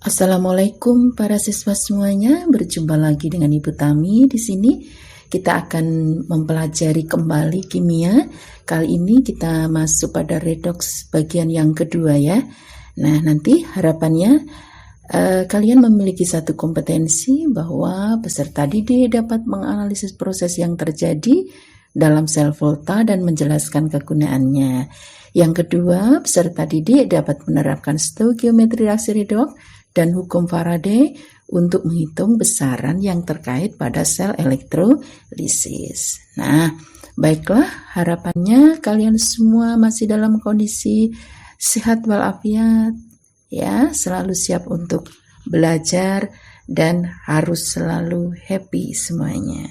Assalamualaikum para siswa semuanya, berjumpa lagi dengan Ibu Tami di sini. Kita akan mempelajari kembali kimia. Kali ini kita masuk pada redoks bagian yang kedua ya. Nah, nanti harapannya kalian memiliki satu kompetensi bahwa peserta didik dapat menganalisis proses yang terjadi dalam sel volta dan menjelaskan kegunaannya. Yang kedua, peserta didik dapat menerapkan stoikiometri reaksi redoks dan hukum Faraday untuk menghitung besaran yang terkait pada sel elektrolisis. Nah, baiklah, harapannya kalian semua masih dalam kondisi sehat walafiat, ya, selalu siap untuk belajar dan harus selalu happy semuanya.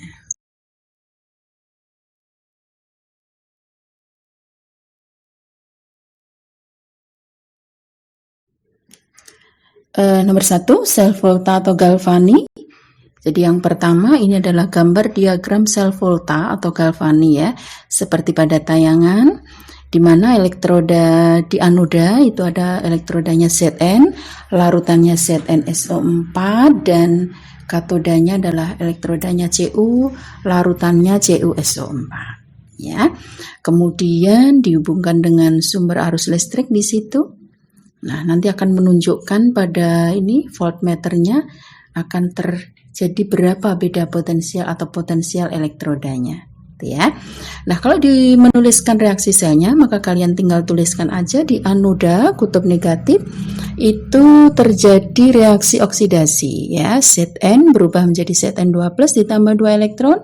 Nomor 1, sel volta atau galvani. Jadi yang pertama ini adalah gambar diagram sel volta atau galvani ya, seperti pada tayangan, di mana elektroda di anoda itu ada elektrodanya Zn, larutannya ZnSO4, dan katodanya adalah elektrodanya Cu, larutannya CuSO4. Ya, kemudian dihubungkan dengan sumber arus listrik di situ. Nah, nanti akan menunjukkan pada ini voltmeternya akan terjadi berapa beda potensial atau potensial elektrodanya, ya. Nah, kalau menuliskan reaksi selnya, maka kalian tinggal tuliskan aja di anoda kutub negatif itu terjadi reaksi oksidasi, ya. Zn berubah menjadi Zn2+ ditambah 2 elektron.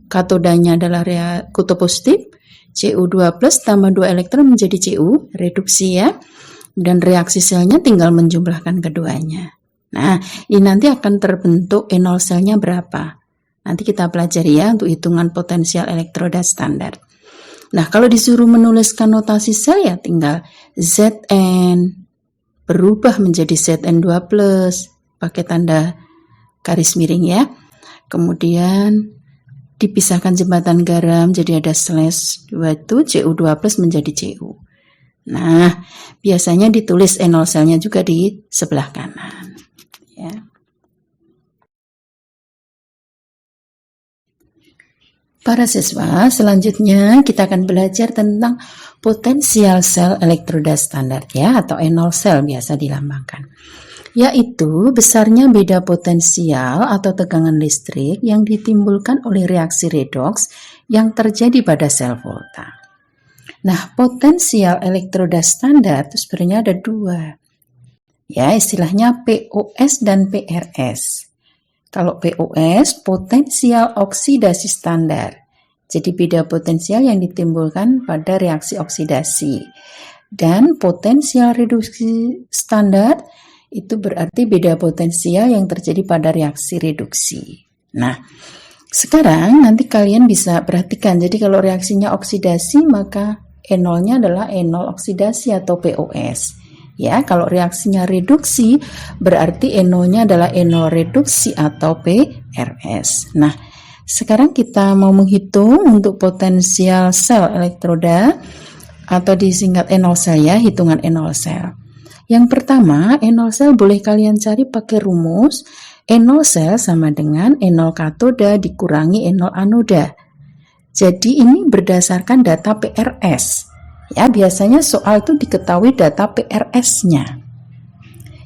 Katodanya adalah kutub positif, Cu2+ tambah 2 elektron menjadi Cu, reduksi ya. Dan reaksi selnya tinggal menjumlahkan keduanya. Nah, ini nanti akan terbentuk E0 selnya berapa. Nanti kita pelajari ya untuk hitungan potensial elektroda standar. Nah, kalau disuruh menuliskan notasi sel ya tinggal Zn berubah menjadi Zn2+, pakai tanda garis miring ya. Kemudian dipisahkan jembatan garam, jadi ada slash 2 itu Cu2+ menjadi Cu. Nah, biasanya ditulis E0 selnya juga di sebelah kanan. Ya. Para siswa, selanjutnya kita akan belajar tentang potensial sel elektroda standar ya, atau E0 sel biasa dilambangkan. Yaitu besarnya beda potensial atau tegangan listrik yang ditimbulkan oleh reaksi redoks yang terjadi pada sel volta. Nah, potensial elektroda standar itu sebenarnya ada dua. Ya, istilahnya POS dan PRS. Kalau POS, potensial oksidasi standar. Jadi beda potensial yang ditimbulkan pada reaksi oksidasi. Dan potensial reduksi standar itu berarti beda potensial yang terjadi pada reaksi reduksi. Nah, sekarang nanti kalian bisa perhatikan. Jadi kalau reaksinya oksidasi maka E0-nya adalah E0 oksidasi atau POS. Ya, kalau reaksinya reduksi berarti E0-nya adalah E0 reduksi atau PRS. Nah, sekarang kita mau menghitung untuk potensial sel elektroda atau disingkat E0 sel ya, hitungan E0 sel. Yang pertama, E0 sel boleh kalian cari pakai rumus E0 sel sama dengan E0 katoda dikurangi E0 anoda. Jadi ini berdasarkan data PRS. Ya, biasanya soal itu diketahui data PRS-nya.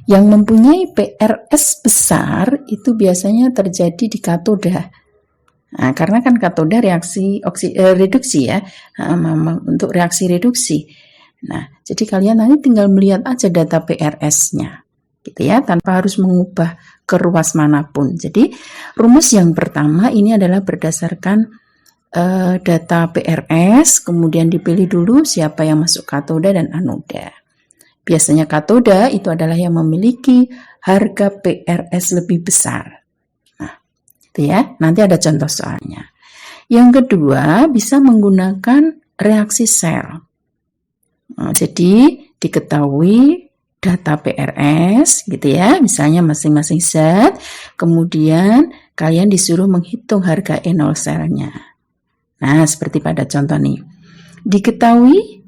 Yang mempunyai PRS besar itu biasanya terjadi di katoda. Nah, karena kan katoda reaksi reduksi ya, untuk reaksi reduksi. Nah, jadi kalian nanti tinggal melihat aja data PRS-nya. Gitu ya, tanpa harus mengubah ke ruas manapun. Jadi, rumus yang pertama ini adalah berdasarkan data PRS, kemudian dipilih dulu siapa yang masuk katoda dan anoda. Biasanya katoda itu adalah yang memiliki harga PRS lebih besar. Nah, itu ya, nanti ada contoh soalnya. Yang kedua, bisa menggunakan reaksi sel. Nah, jadi diketahui data PRS gitu ya, misalnya masing-masing zat, kemudian kalian disuruh menghitung harga E0 selnya. Nah, seperti pada contoh nih. Diketahui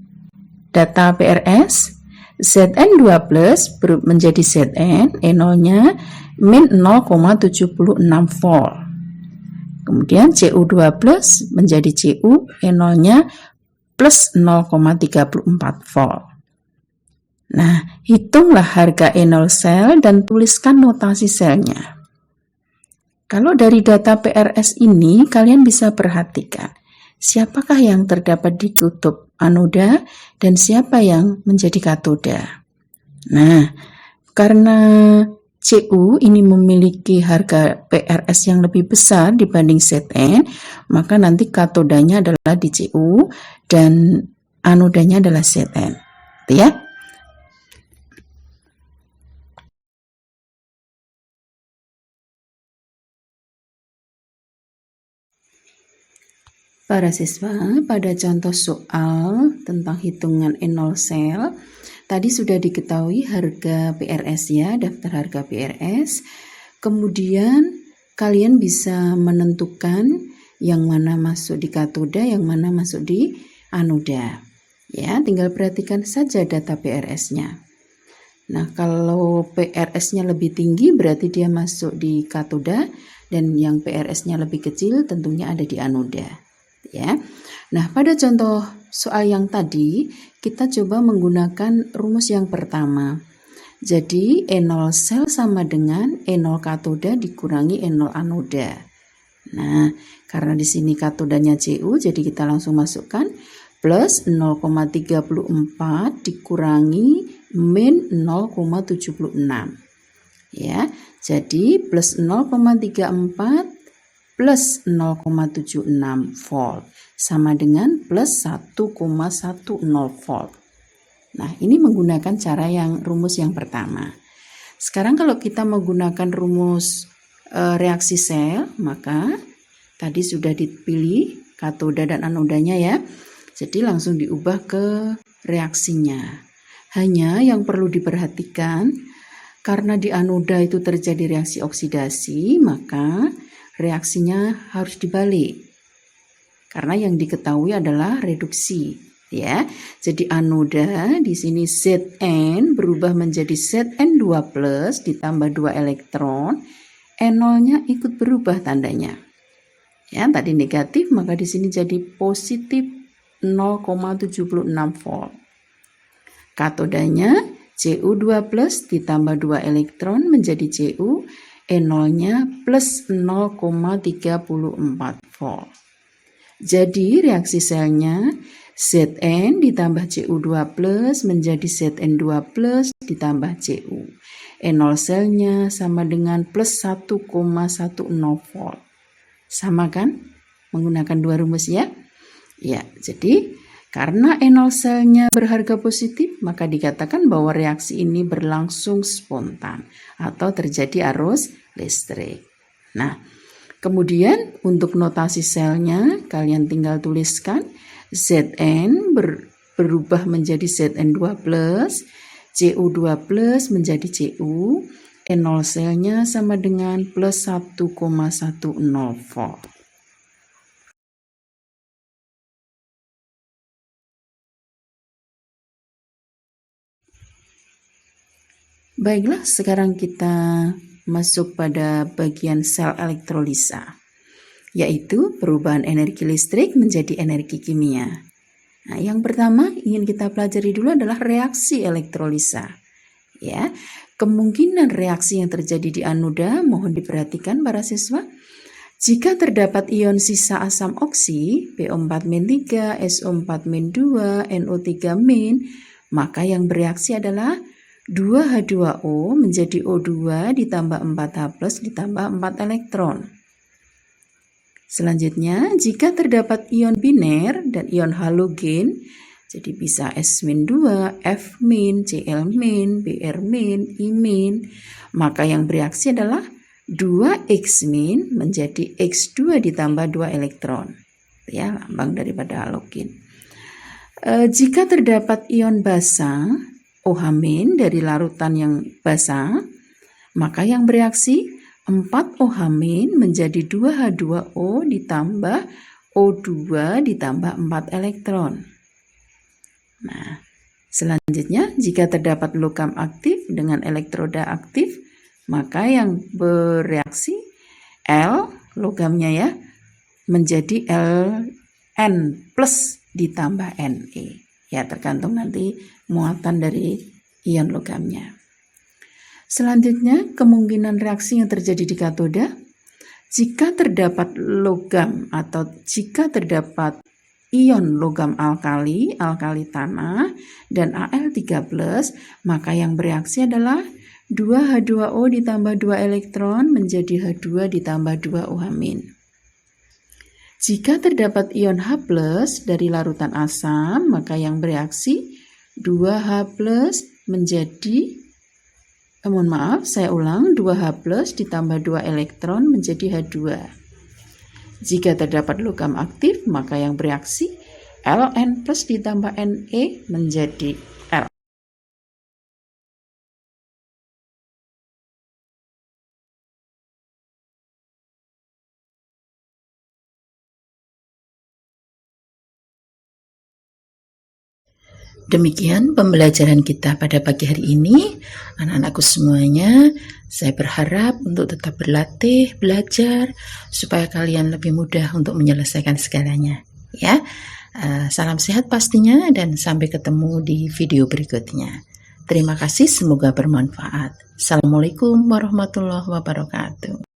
data PRS, Zn2+ menjadi Zn, E0-nya min 0,76 volt. Kemudian Cu2+ menjadi Cu, E0-nya plus 0,34 volt. Nah, hitunglah harga E0 sel dan tuliskan notasi selnya. Kalau dari data PRS ini, kalian bisa perhatikan siapakah yang terdapat di kutub anoda dan siapa yang menjadi katoda. Nah, karena Cu ini memiliki harga PRS yang lebih besar dibanding Zn, maka nanti katodanya adalah di Cu dan anodanya adalah Zn. Gitu ya. Para siswa, pada contoh soal tentang hitungan E0 sel, tadi sudah diketahui harga PRS ya, daftar harga PRS. Kemudian kalian bisa menentukan yang mana masuk di katoda, yang mana masuk di anoda. Ya, tinggal perhatikan saja data PRS-nya. Nah, kalau PRS-nya lebih tinggi berarti dia masuk di katoda, dan yang PRS-nya lebih kecil tentunya ada di anoda. Ya. Nah, pada contoh soal yang tadi, kita coba menggunakan rumus yang pertama. Jadi, E0 sel sama dengan E0 katoda dikurangi E0 anoda. Nah, karena di sini katodanya Cu, jadi kita langsung masukkan plus 0,34 dikurangi min 0,76. Ya, jadi plus 0,34 plus 0,76 volt sama dengan plus 1,10 volt. Nah, ini menggunakan cara rumus yang pertama. Sekarang kalau kita menggunakan rumus reaksi sel, maka tadi sudah dipilih katoda dan anodanya ya. Jadi langsung diubah ke reaksinya. Hanya yang perlu diperhatikan, karena di anoda itu terjadi reaksi oksidasi, maka reaksinya harus dibalik. Karena yang diketahui adalah reduksi, ya. Jadi anoda di sini Zn berubah menjadi Zn2+ ditambah 2 elektron, E0-nya ikut berubah tandanya. Ya, tadi negatif, maka di sini jadi positif 0,76 volt. Katodanya Cu2+ ditambah 2 elektron menjadi Cu, E0-nya plus 0,34 volt. Jadi reaksi selnya Zn ditambah Cu2+ menjadi Zn2+ ditambah Cu. E0 selnya sama dengan plus 1,10 volt. Sama kan? Menggunakan dua rumus ya. Ya, jadi karena E0 selnya berharga positif, maka dikatakan bahwa reaksi ini berlangsung spontan atau terjadi arus listrik. Nah, kemudian untuk notasi selnya, kalian tinggal tuliskan Zn berubah menjadi Zn2+, Cu2+ menjadi Cu, E0 selnya sama dengan plus 1,10 volt. Baiklah, sekarang kita masuk pada bagian sel elektrolisa, yaitu perubahan energi listrik menjadi energi kimia. Nah, yang pertama ingin kita pelajari dulu adalah reaksi elektrolisa. Ya, kemungkinan reaksi yang terjadi di anoda mohon diperhatikan para siswa. Jika terdapat ion sisa asam oksi, PO4-3, SO4-2, NO3-, maka yang bereaksi adalah 2H2O menjadi O2 ditambah 4H+ ditambah 4 elektron. Selanjutnya, jika terdapat ion biner dan ion halogen, jadi bisa S-2, F-, Cl-, Br-, I-, maka yang bereaksi adalah 2X- menjadi X2 ditambah 2 elektron. Ya, lambang daripada halogen. Jika terdapat ion basa, OH- dari larutan yang basah, maka yang bereaksi 4OH- menjadi 2H2O ditambah O2 ditambah 4 elektron. Nah, Selanjutnya, jika terdapat logam aktif dengan elektroda aktif, maka yang bereaksi L, logamnya ya, menjadi Ln plus ditambah Ne. Ya, tergantung nanti muatan dari ion logamnya. Selanjutnya, kemungkinan reaksi yang terjadi di katoda, jika terdapat logam atau jika terdapat ion logam alkali tanah, dan Al3+, maka yang bereaksi adalah 2H2O ditambah 2 elektron menjadi H2 ditambah 2 OH-. Jika terdapat ion H+ dari larutan asam, maka yang bereaksi 2H+ menjadi 2H+ ditambah 2 elektron menjadi H2. Jika terdapat logam aktif, maka yang bereaksi Ln plus ditambah Ne menjadi L. Demikian pembelajaran kita pada pagi hari ini. Anak-anakku semuanya, saya berharap untuk tetap berlatih, belajar, supaya kalian lebih mudah untuk menyelesaikan segalanya. Ya, salam sehat pastinya, dan sampai ketemu di video berikutnya. Terima kasih, semoga bermanfaat. Assalamualaikum warahmatullahi wabarakatuh.